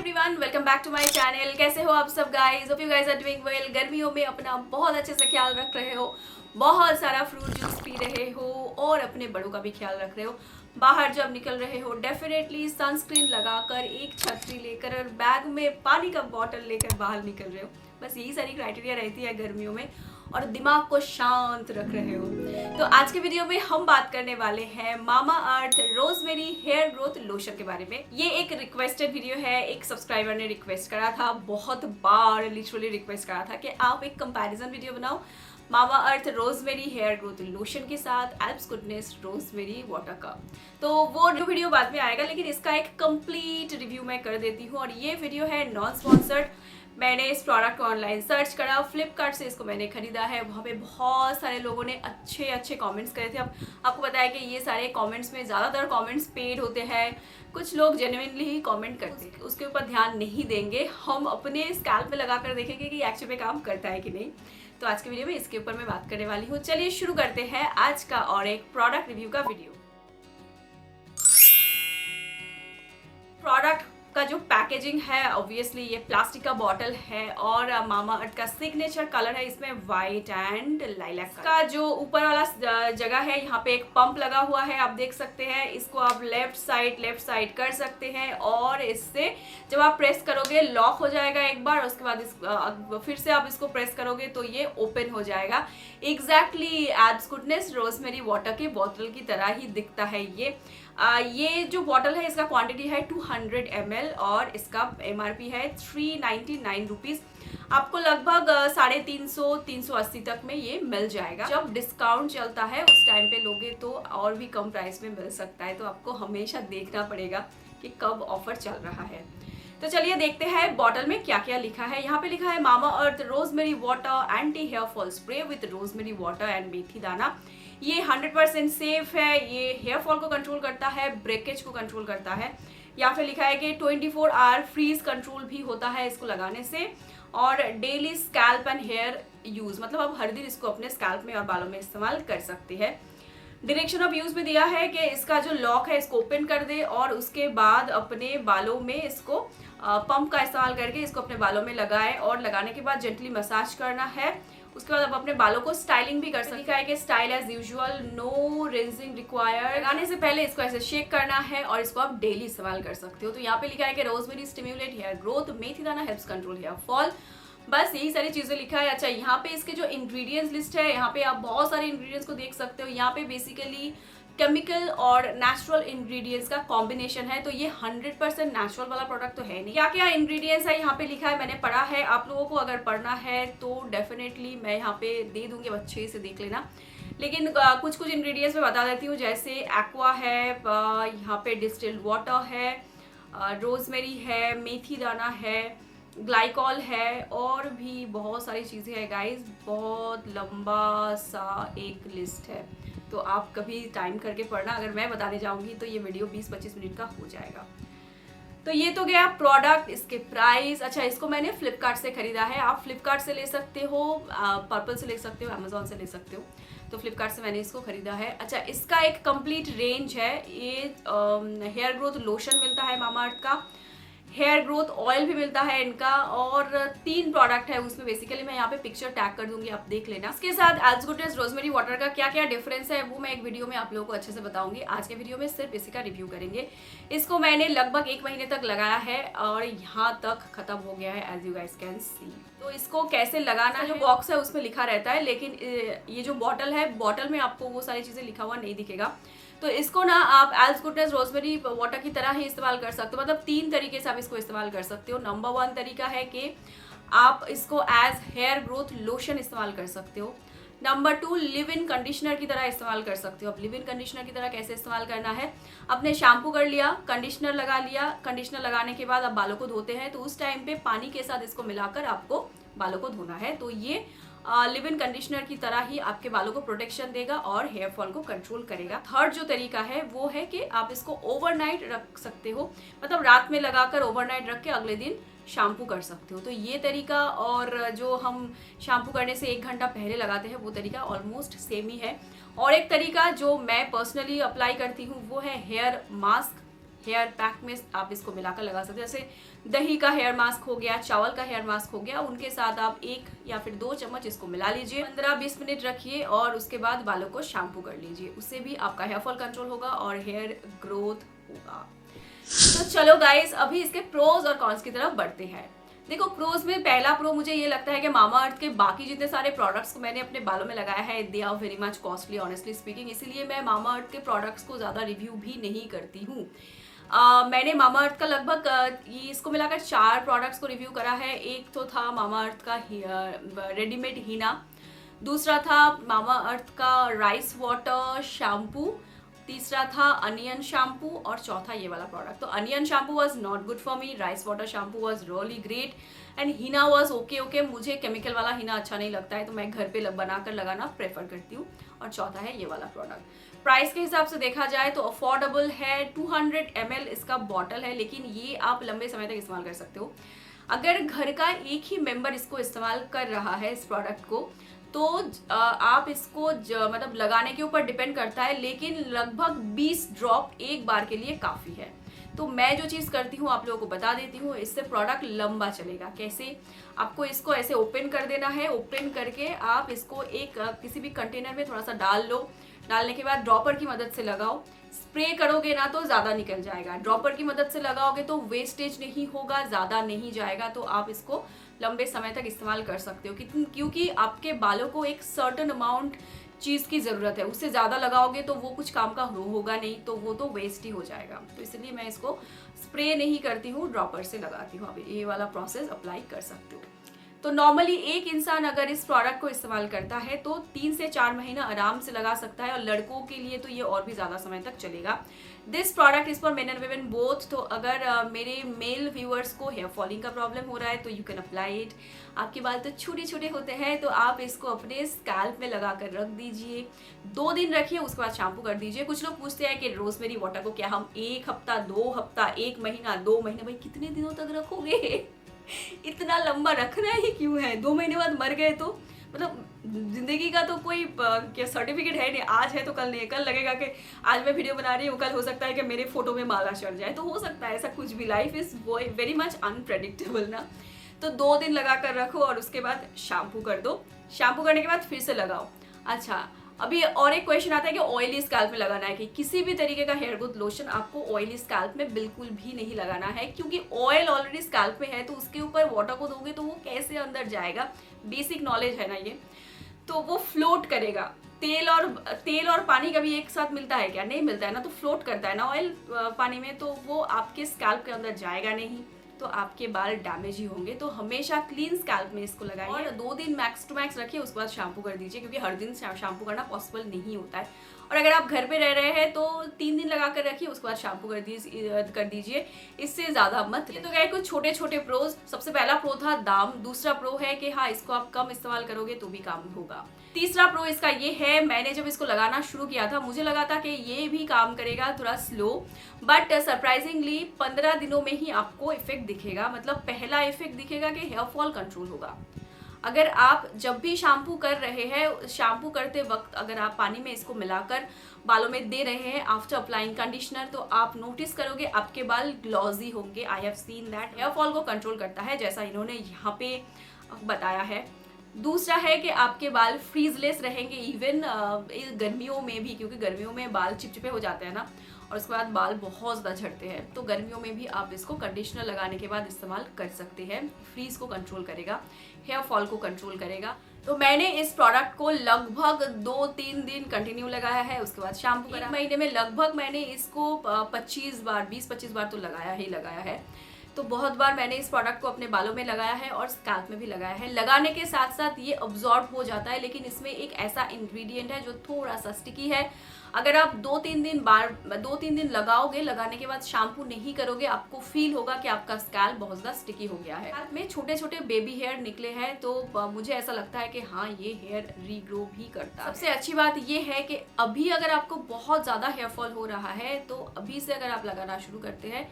Everyone, welcome back to my channel. कैसे हो आप सब guys? Hope you guys are doing well. गर्मियों में अपना बहुत अच्छे से ख्याल रख रहे हो, बहुत सारा फ्रूट जूस पी रहे हो और अपने बड़ों का भी ख्याल रख रहे हो। बाहर जब निकल रहे हो डेफिनेटली सनस्क्रीन लगाकर, एक छतरी लेकर और बैग में पानी का बॉटल लेकर बाहर निकल रहे हो। बस यही सारी क्राइटेरिया रहती है गर्मियों में, और दिमाग को शांत रख रहे हो। तो आज के वीडियो में हम बात करने वाले हैं मामा अर्थ रोजमेरी हेयर ग्रोथ लोशन के बारे में। ये एक रिक्वेस्टेड वीडियो है, एक सब्सक्राइबर ने रिक्वेस्ट करा था, बहुत बार लिटरली रिक्वेस्ट करा था कि आप एक कंपैरिजन वीडियो बनाओ मामा अर्थ रोजमेरी हेयर ग्रोथ लोशन के साथ एल्प्स गुडनेस रोजमेरी वाटर का। तो वो वीडियो बाद में आएगा, लेकिन इसका एक कंप्लीट रिव्यू मैं कर देती हूँ। और ये वीडियो है नॉन स्पॉन्सर्ड। मैंने इस प्रोडक्ट को ऑनलाइन सर्च करा, फ्लिपकार्ट से इसको मैंने खरीदा है। वहाँ पे बहुत सारे लोगों ने अच्छे अच्छे कमेंट्स करे थे। अब आपको पता है कि ये सारे कमेंट्स में ज़्यादातर कमेंट्स पेड होते हैं, कुछ लोग जेन्युइनली ही कमेंट करते हैं, उसके ऊपर ध्यान नहीं देंगे। हम अपने स्कैल्प पे लगा कर देखेंगे कि एक्चुअली में काम करता है कि नहीं। तो आज के वीडियो में इसके ऊपर मैं बात करने वाली हूँ। चलिए शुरू करते हैं आज का और एक प्रोडक्ट रिव्यू का वीडियो। प्रोडक्ट का जो पैकेजिंग है, ऑब्वियसली ये प्लास्टिक का बॉटल है और मामा अर्थ का सिग्नेचर कलर है इसमें वाइट एंड लाइलैक का। जो ऊपर वाला जगह है, यहाँ पे एक पंप लगा हुआ है, आप देख सकते हैं। इसको आप लेफ्ट साइड कर सकते हैं और इससे जब आप प्रेस करोगे लॉक हो जाएगा एक बार, उसके बाद फिर से आप इसको प्रेस करोगे तो ये ओपन हो जाएगा। Exactly Alps goodness rosemary water के बोतल की तरह ही दिखता है ये जो बॉटल है, इसका क्वांटिटी है 200 ml और इसका MRP है 399 रुपीज़। आपको लगभग 350-380 तक में ये मिल जाएगा। जब डिस्काउंट चलता है उस टाइम पे लोगे तो और भी कम प्राइस में मिल सकता है, तो आपको हमेशा देखना पड़ेगा कि कब ऑफर चल रहा है। तो चलिए देखते हैं बॉटल में क्या क्या लिखा है। यहाँ पे लिखा है Mamaearth rosemary water anti hair fall spray with rosemary water and methi dana. ये 100% सेफ है। ये हेयर फॉल को कंट्रोल करता है, ब्रेकेज को कंट्रोल करता है। यहाँ पे लिखा है कि 24 आवर फ्रीज कंट्रोल भी होता है इसको लगाने से, और daily scalp and hair use, मतलब आप हर दिन इसको अपने स्कैल्प में और बालों में इस्तेमाल कर सकते हैं। डायरेक्शन ऑफ यूज में दिया है कि इसका जो लॉक है इसको ओपन कर दे और उसके बाद अपने बालों में इसको पंप का इस्तेमाल करके इसको अपने बालों में लगाए, और लगाने के बाद जेंटली मसाज करना है। उसके बाद आप अपने बालों को स्टाइलिंग भी कर सकते हैं कि style as usual, no rinsing required. लगाने से पहले इसको ऐसे शेक करना है और इसको आप डेली इस्तेमाल कर सकते हो। तो यहाँ पे लिखा है कि रोजमेरी स्टिम्युलेट हेयर ग्रोथ, मेथी दाना हेल्प्स कंट्रोल हेयर फॉल। बस यही सारी चीज़ें लिखा है। अच्छा, यहाँ पे इसके जो इंग्रेडिएंट्स लिस्ट है, यहाँ पे आप बहुत सारे इंग्रेडिएंट्स को देख सकते हो। यहाँ पे बेसिकली केमिकल और नेचुरल इंग्रेडिएंट्स का कॉम्बिनेशन है, तो ये 100% नेचुरल वाला प्रोडक्ट तो है नहीं। क्या क्या इंग्रेडिएंट्स है यहाँ पे लिखा है, मैंने पढ़ा है। आप लोगों को अगर पढ़ना है तो डेफिनेटली मैं यहाँ पे दे दूंगी, अच्छे से देख लेना। लेकिन कुछ कुछ इंग्रेडिएंट्स मैं बता देती हूँ, जैसे एक्वा है, यहाँ पे डिस्टिल्ड वाटर है, रोजमेरी है, मेथी दाना है, ग्लाइकॉल है, और भी बहुत सारी चीज़ें हैं गाइस। बहुत लंबा सा एक लिस्ट है, तो आप कभी टाइम करके पढ़ना। अगर मैं बताने जाऊंगी तो ये वीडियो 20-25 मिनट का हो जाएगा। तो ये तो गया प्रोडक्ट, इसके प्राइस। अच्छा, इसको मैंने फ्लिपकार्ट से खरीदा है। आप फ्लिपकार्ट से ले सकते हो, पर्पल से ले सकते हो, अमेजोन से ले सकते हो। तो फ्लिपकार्ट से मैंने इसको खरीदा है। अच्छा, इसका एक कंप्लीट रेंज है। ये हेयर ग्रोथ लोशन मिलता है मामा अर्थ का, हेयर ग्रोथ ऑयल भी मिलता है इनका, और 3 प्रोडक्ट है उसमें। बेसिकली मैं यहाँ पे पिक्चर टैग कर दूंगी, आप देख लेना। इसके साथ एल्प्स गुडनेस रोजमेरी वाटर का क्या क्या डिफरेंस है वो मैं एक वीडियो में आप लोगों को अच्छे से बताऊंगी। आज के वीडियो में सिर्फ इसी का रिव्यू करेंगे। इसको मैंने लगभग 1 महीने तक लगाया है और यहाँ तक खत्म हो गया है, as you guys can see. तो इसको कैसे लगाना, जो बॉक्स है उसमें लिखा रहता है, लेकिन ये जो बॉटल है, बॉटल में आपको वो सारी चीजें लिखा हुआ नहीं दिखेगा। तो इसको ना आप एल्प्स गुडनेस रोजमेरी वाटर की तरह ही इस्तेमाल कर सकते हो। मतलब 3 तरीके से आप इसको इस्तेमाल कर सकते हो। नंबर 1 तरीका है कि आप इसको एज हेयर ग्रोथ लोशन इस्तेमाल कर सकते हो। नंबर 2, लिव इन कंडीशनर की तरह इस्तेमाल कर सकते हो। अब लिव इन कंडीशनर की तरह कैसे इस्तेमाल करना है, आपने शैम्पू कर लिया, कंडीशनर लगा लिया, कंडीशनर लगाने के बाद आप बालों को धोते हैं, तो उस टाइम पे पानी के साथ इसको मिलाकर आपको बालों को धोना है। तो ये लिव इन कंडीशनर की तरह ही आपके बालों को प्रोटेक्शन देगा और हेयर फॉल को कंट्रोल करेगा। थर्ड जो तरीका है वो है कि आप इसको ओवरनाइट रख सकते हो, मतलब रात में लगाकर ओवरनाइट रख के अगले दिन शैम्पू कर सकते हो। तो ये तरीका और जो हम शैम्पू करने से 1 घंटा पहले लगाते हैं वो तरीका ऑलमोस्ट सेम ही है। और एक तरीका जो मैं पर्सनली अप्लाई करती हूँ वो है हेयर मास्क। हेयर पैक में आप इसको मिलाकर लगा सकते हैं। जैसे दही का हेयर मास्क हो गया, चावल का हेयर मास्क हो गया, उनके साथ आप 1 या फिर 2 चम्मच इसको मिला लीजिए, 15-20 मिनट रखिए और उसके बाद बालों को शैम्पू कर लीजिए। उससे भी आपका हेयर फॉल कंट्रोल होगा और हेयर ग्रोथ होगा। तो चलो गाइस, अभी इसके प्रोज और कॉन्स की तरफ बढ़ते हैं। देखो, प्रोज में पहला प्रो मुझे ये लगता है कि मामा अर्थ के बाकी जितने सारे प्रोडक्ट्स को मैंने अपने बालों में लगाया है, they are very much costly honestly speaking, इसीलिए मैं मामा अर्थ के प्रोडक्ट्स को ज़्यादा रिव्यू भी नहीं करती हूँ। मैंने मामा अर्थ का लगभग इसको मिलाकर 4 प्रोडक्ट्स को रिव्यू करा है। एक तो था मामा अर्थ का रेडीमेड हीना, दूसरा था मामा अर्थ का राइस वाटर शैम्पू, तीसरा था अनियन शैम्पू और चौथा ये वाला प्रोडक्ट। तो onion shampoo was not good for me, rice water shampoo was really great and henna was okay. मुझे केमिकल वाला हीना अच्छा नहीं लगता है, तो मैं घर पे बनाकर लगाना प्रेफर करती हूँ। और चौथा है ये वाला प्रोडक्ट। प्राइस के हिसाब से देखा जाए तो अफोर्डेबल है, 200 ml इसका बॉटल है, लेकिन ये आप लंबे समय तक इस्तेमाल कर सकते हो। अगर घर का एक ही मेंबर इसको इस्तेमाल कर रहा है इस प्रोडक्ट को, तो आप इसको मतलब लगाने के ऊपर डिपेंड करता है, लेकिन लगभग 20 ड्रॉप एक बार के लिए काफ़ी है। तो मैं जो चीज़ करती हूँ आप लोगों को बता देती हूँ, इससे प्रोडक्ट लंबा चलेगा। कैसे? आपको इसको ऐसे ओपन कर देना है, ओपन करके आप इसको एक किसी भी कंटेनर में थोड़ा सा डाल लो। डालने के बाद ड्रॉपर की मदद से लगाओ। स्प्रे करोगे ना तो ज़्यादा निकल जाएगा, ड्रॉपर की मदद से लगाओगे तो वेस्टेज नहीं होगा, ज़्यादा नहीं जाएगा। तो आप इसको लंबे समय तक इस्तेमाल कर सकते हो, क्योंकि आपके बालों को एक सर्टेन अमाउंट चीज़ की ज़रूरत है। उससे ज़्यादा लगाओगे तो वो कुछ काम का होगा नहीं, तो वो तो वेस्ट ही हो जाएगा। तो इसलिए मैं इसको स्प्रे नहीं करती हूँ, ड्रॉपर से लगाती हूँ। आप ये वाला प्रोसेस अप्लाई कर सकते हो। तो नॉर्मली एक इंसान अगर इस प्रोडक्ट को इस्तेमाल करता है तो 3 से 4 महीना आराम से लगा सकता है, और लड़कों के लिए तो ये और भी ज़्यादा समय तक चलेगा। This product is for main and women both. तो अगर मेरे मेल व्यूअर्स को हेयर फॉलिंग का प्रॉब्लम हो रहा है तो यू कैन अप्लाई इट। आपके बाल तो छोटे छोटे होते हैं, तो आप इसको अपने स्कैल्प में लगा कर रख दीजिए, 2 दिन रखिए, उसके बाद शैम्पू कर दीजिए। कुछ लोग पूछते हैं कि रोजमेरी वाटर को क्या हम 1 हफ्ता, 2 हफ्ता, 1 महीना, 2 महीने, भाई कितने दिनों तक रखोगे? इतना लंबा रखना ही क्यों है? 2 महीने बाद मर गए तो मतलब जिंदगी का तो कोई क्या सर्टिफिकेट है नहीं। आज है तो कल नहीं, कल लगेगा कि आज मैं वीडियो बना रही हूँ, कल हो सकता है कि मेरे फोटो में माला चढ़ जाए, तो हो सकता है ऐसा कुछ भी। Life is very much unpredictable ना। तो 2 दिन लगा कर रखो और उसके बाद शैम्पू कर दो। शैम्पू करने के बाद फिर से लगाओ। अच्छा, अभी और एक क्वेश्चन आता है कि ऑयली स्कैल्प में लगाना है कि किसी भी तरीके का हेयर ग्रोथ लोशन आपको ऑयली स्कैल्प में बिल्कुल भी नहीं लगाना है, क्योंकि ऑयल ऑलरेडी स्कैल्प में है, तो उसके ऊपर वाटर को दोगे तो वो कैसे अंदर जाएगा? बेसिक नॉलेज है ना ये। तो वो फ्लोट करेगा। तेल और पानी कभी एक साथ मिलता है क्या? नहीं मिलता है ना, तो फ्लोट करता है ना ऑयल पानी में, तो वो आपके स्कैल्प के अंदर जाएगा नहीं, तो आपके बाल डैमेज ही होंगे। तो हमेशा क्लीन स्कैल्प में इसको लगाइए और 2 दिन मैक्स टू मैक्स रखिए, उसके बाद शैम्पू कर दीजिए, क्योंकि हर दिन शैम्पू करना पॉसिबल नहीं होता है। और अगर आप घर पे रह रहे हैं तो 3 दिन लगा कर रखिए, उसके बाद शैम्पू कर दीजिए। इससे ज़्यादा मत। तो गए कुछ छोटे छोटे प्रोज। सबसे पहला प्रो था दाम। दूसरा प्रो है कि हाँ, इसको आप कम इस्तेमाल करोगे तो भी काम होगा। तीसरा प्रो इसका ये है, मैंने जब इसको लगाना शुरू किया था मुझे लगा था कि ये भी काम करेगा थोड़ा स्लो, बट सरप्राइजिंगली 15 दिनों में ही आपको इफेक्ट दिखेगा। मतलब पहला इफेक्ट दिखेगा कि हेयर फॉल कंट्रोल होगा। अगर आप जब भी शैम्पू कर रहे हैं, शैम्पू करते वक्त अगर आप पानी में इसको मिलाकर बालों में दे रहे हैं आफ्टर अप्लाइंग कंडीशनर, तो आप नोटिस करोगे आपके बाल ग्लॉजी होंगे। I have seen that. Hair fall को कंट्रोल करता है, जैसा इन्होंने यहाँ पे बताया है। दूसरा है कि आपके बाल फ्रीजलेस रहेंगे इवन गर्मियों में भी, क्योंकि गर्मियों में बाल चिपचिपे हो जाते हैं ना, और उसके बाद बाल बहुत ज़्यादा झड़ते हैं। तो गर्मियों में भी आप इसको कंडीशनर लगाने के बाद इस्तेमाल कर सकते हैं। फ्रीज को कंट्रोल करेगा, हेयर फॉल को कंट्रोल करेगा। तो मैंने इस प्रोडक्ट को लगभग 2-3 दिन कंटिन्यू लगाया है, उसके बाद शैम्पू करा। 1 महीने में लगभग मैंने इसको 20-25 बार तो लगाया ही लगाया है। तो बहुत बार मैंने इस प्रोडक्ट को अपने बालों में लगाया है और स्कैल्प में भी लगाया है। लगाने के साथ साथ ये अब्जॉर्ब हो जाता है, लेकिन इसमें एक ऐसा इंग्रेडिएंट है जो थोड़ा सा स्टिकी है। अगर आप 2-3 दिन लगाओगे, लगाने के बाद शैम्पू नहीं करोगे, आपको फील होगा कि आपका स्कैल्प बहुत ज़्यादा स्टिकी हो गया है। हाथ में छोटे छोटे बेबी हेयर निकले हैं, तो मुझे ऐसा लगता है कि हाँ, ये हेयर रीग्रो भी करता है। सबसे अच्छी बात ये है कि अभी अगर आपको बहुत ज़्यादा हेयर फॉल हो रहा है, तो अभी से अगर आप लगाना शुरू करते हैं,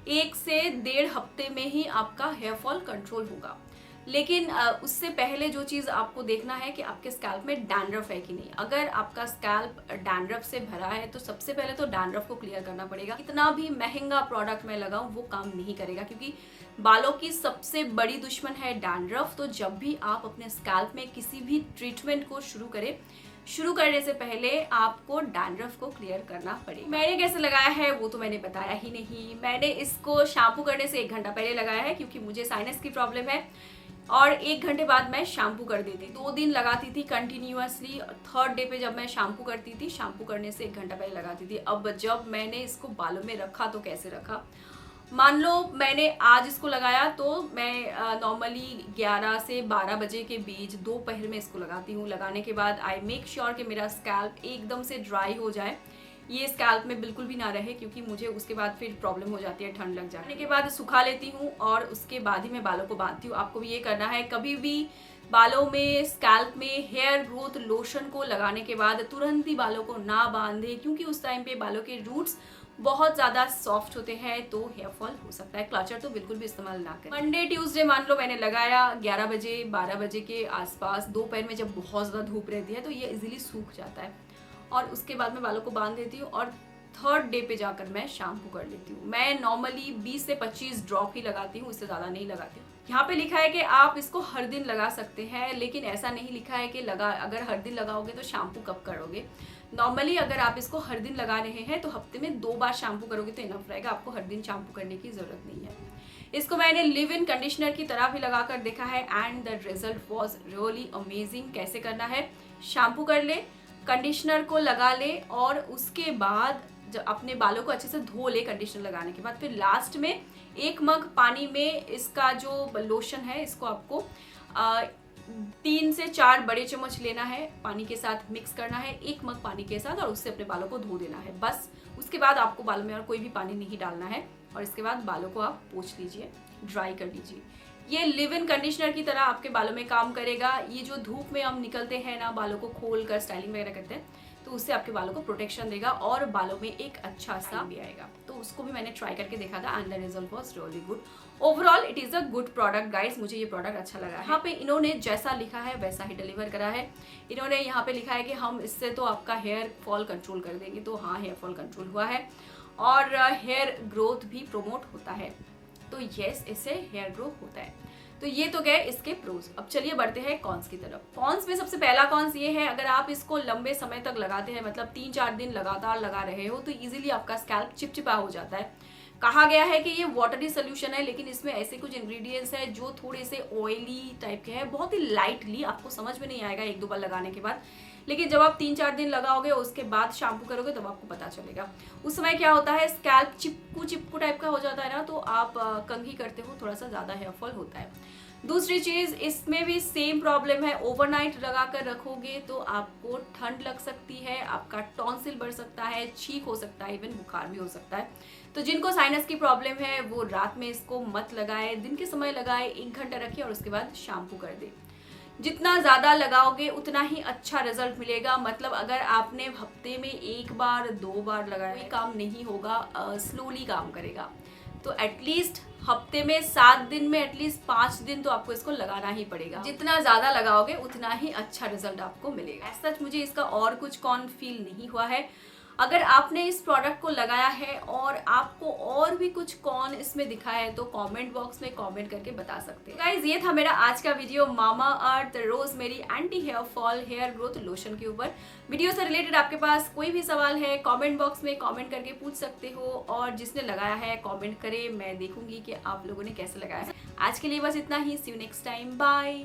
1 से 1.5 हफ्ते में ही आपका हेयर फॉल कंट्रोल होगा। लेकिन उससे पहले जो चीज़ आपको देखना है कि आपके स्कैल्प में डैंड्रफ है कि नहीं। अगर आपका स्कैल्प डैंड्रफ से भरा है तो सबसे पहले तो डैंड्रफ को क्लियर करना पड़ेगा। कितना भी महंगा प्रोडक्ट मैं लगाऊं वो काम नहीं करेगा, क्योंकि बालों की सबसे बड़ी दुश्मन है डैंड्रफ। तो जब भी आप अपने स्कैल्प में किसी भी ट्रीटमेंट को शुरू करने से पहले आपको डैंड्रफ को क्लियर करना पड़ेगा। मैंने कैसे लगाया है वो तो मैंने बताया ही नहीं। मैंने इसको शैम्पू करने से 1 घंटा पहले लगाया है, क्योंकि मुझे साइनस की प्रॉब्लम है और 1 घंटे बाद मैं शैम्पू कर देती। 2 दिन लगाती थी कंटिन्यूअसली। 3rd डे पे जब मैं शैम्पू करती थी, शैम्पू करने से 1 घंटा पहले लगाती थी। अब जब मैंने इसको बालों में रखा तो कैसे रखा, मान लो मैंने आज इसको लगाया तो मैं नॉर्मली 11 से 12 बजे के बीच दोपहर में इसको लगाती हूँ। लगाने के बाद आई मेक श्योर कि मेरा स्कैल्प एकदम से ड्राई हो जाए, ये स्कैल्प में बिल्कुल भी ना रहे, क्योंकि मुझे उसके बाद फिर प्रॉब्लम हो जाती है, ठंड लग जाने के बाद सुखा लेती हूँ और उसके बाद ही मैं बालों को बांधती हूँ। आपको भी ये करना है। कभी भी बालों में, स्कैल्प में हेयर ग्रोथ लोशन को लगाने के बाद तुरंत ही बालों को ना बांधे, क्योंकि उस टाइम पे बालों के रूट्स बहुत ज़्यादा सॉफ्ट होते हैं तो हेयर फॉल हो सकता है। क्लचर तो बिल्कुल भी इस्तेमाल ना करें। मंडे ट्यूसडे मान लो मैंने लगाया 11 बजे 12 बजे के आसपास, दोपहर में जब बहुत ज़्यादा धूप रहती है तो ये इजीली सूख जाता है और उसके बाद मैं बालों को बांध देती हूँ और 3rd डे पे जाकर मैं शैम्पू कर लेती हूँ। मैं नॉर्मली 20 से 25 ड्रॉप ही लगाती हूँ, इससे ज़्यादा नहीं लगाती हूँ। यहाँ पे लिखा है कि आप इसको हर दिन लगा सकते हैं, लेकिन ऐसा नहीं लिखा है कि अगर हर दिन लगाओगे तो शैम्पू कब करोगे। नॉर्मली अगर आप इसको हर दिन लगा रहे हैं तो हफ्ते में 2 बार शैम्पू करोगे तो इनफ रहेगा, आपको हर दिन शैम्पू करने की ज़रूरत नहीं है। इसको मैंने लिव इन कंडीशनर की तरह भी लगा कर देखा है and the result was really amazing. कैसे करना है, शैम्पू कर ले, कंडीशनर को लगा ले और उसके बाद जब अपने बालों को अच्छे से धो ले कंडीशनर लगाने के बाद, फिर लास्ट में 1 मग पानी में इसका जो लोशन है इसको आपको 3 से 4 बड़े चम्मच लेना है, पानी के साथ मिक्स करना है 1 मग पानी के साथ और उससे अपने बालों को धो देना है बस। उसके बाद आपको बालों में और कोई भी पानी नहीं डालना है और इसके बाद बालों को आप पोंछ लीजिए, ड्राई कर लीजिए। ये लिव इन कंडीशनर की तरह आपके बालों में काम करेगा। ये जो धूप में हम निकलते हैं ना, बालों को खोल कर स्टाइलिंग वगैरह करते हैं, तो उससे आपके बालों को प्रोटेक्शन देगा और बालों में एक अच्छा सा भी आएगा। तो उसको भी मैंने ट्राई करके देखा था and the result was really good. Overall it is a good product guys, मुझे ये प्रोडक्ट अच्छा लगा। यहाँ पे इन्होंने जैसा लिखा है वैसा ही डिलीवर करा है। इन्होंने यहाँ पे लिखा है कि हम इससे तो आपका हेयर फॉल कंट्रोल कर देंगे, तो हाँ हेयर फॉल कंट्रोल हुआ है और हेयर ग्रोथ भी प्रोमोट होता है। तो यस, इससे हेयर ग्रो होता है। तो ये तो गए इसके प्रोज। अब चलिए बढ़ते हैं कॉन्स की तरफ। कॉन्स में सबसे पहला कॉन्स ये है, अगर आप इसको लंबे समय तक लगाते हैं, मतलब 3-4 दिन लगातार लगा रहे हो, तो इजीली आपका स्कैल्प चिपचिपा हो जाता है। कहा गया है कि ये वाटरी सोल्यूशन है, लेकिन इसमें ऐसे कुछ इंग्रेडिएंट्स हैं जो थोड़े से ऑयली टाइप के हैं, बहुत ही लाइटली, आपको समझ में नहीं आएगा 1-2 बार लगाने के बाद, लेकिन जब आप 3-4 दिन लगाओगे उसके बाद शैम्पू करोगे तब आपको पता चलेगा। उस समय क्या होता है, स्कैल्प चिपकू टाइप का हो जाता है ना, तो आप कंघी करते हो, थोड़ा सा ज़्यादा हेयर फॉल होता है। दूसरी चीज़, इसमें भी सेम प्रॉब्लम है, ओवरनाइट लगा कर रखोगे तो आपको ठंड लग सकती है, आपका टॉन्सिल बढ़ सकता है, छींक हो सकता है, इवन बुखार भी हो सकता है। तो जिनको साइनस की प्रॉब्लम है वो रात में इसको मत लगाए, दिन के समय लगाए, 1 घंटा रखिए और उसके बाद शैम्पू कर दे। जितना ज़्यादा लगाओगे उतना ही अच्छा रिजल्ट मिलेगा। मतलब अगर आपने हफ्ते में 1 बार 2 बार लगाया, कोई काम नहीं होगा, स्लोली काम करेगा। तो एटलीस्ट हफ्ते में 7 दिन में एटलीस्ट 5 दिन तो आपको इसको लगाना ही पड़ेगा। जितना ज़्यादा लगाओगे उतना ही अच्छा रिजल्ट आपको मिलेगा। सच मुझे इसका और कुछ कॉन फील नहीं हुआ है। अगर आपने इस प्रोडक्ट को लगाया है और आपको और भी कुछ कॉन इसमें दिखा है तो कमेंट बॉक्स में कमेंट करके बता सकते हैं। गाइज ये था मेरा आज का video Mamaearth rosemary anti hair fall hair growth lotion के ऊपर। वीडियो से रिलेटेड आपके पास कोई भी सवाल है कमेंट बॉक्स में कमेंट करके पूछ सकते हो और जिसने लगाया है कमेंट करे, मैं देखूंगी कि आप लोगों ने कैसे लगाया है। आज के लिए बस इतना ही। सी यू नेक्स्ट टाइम, बाय।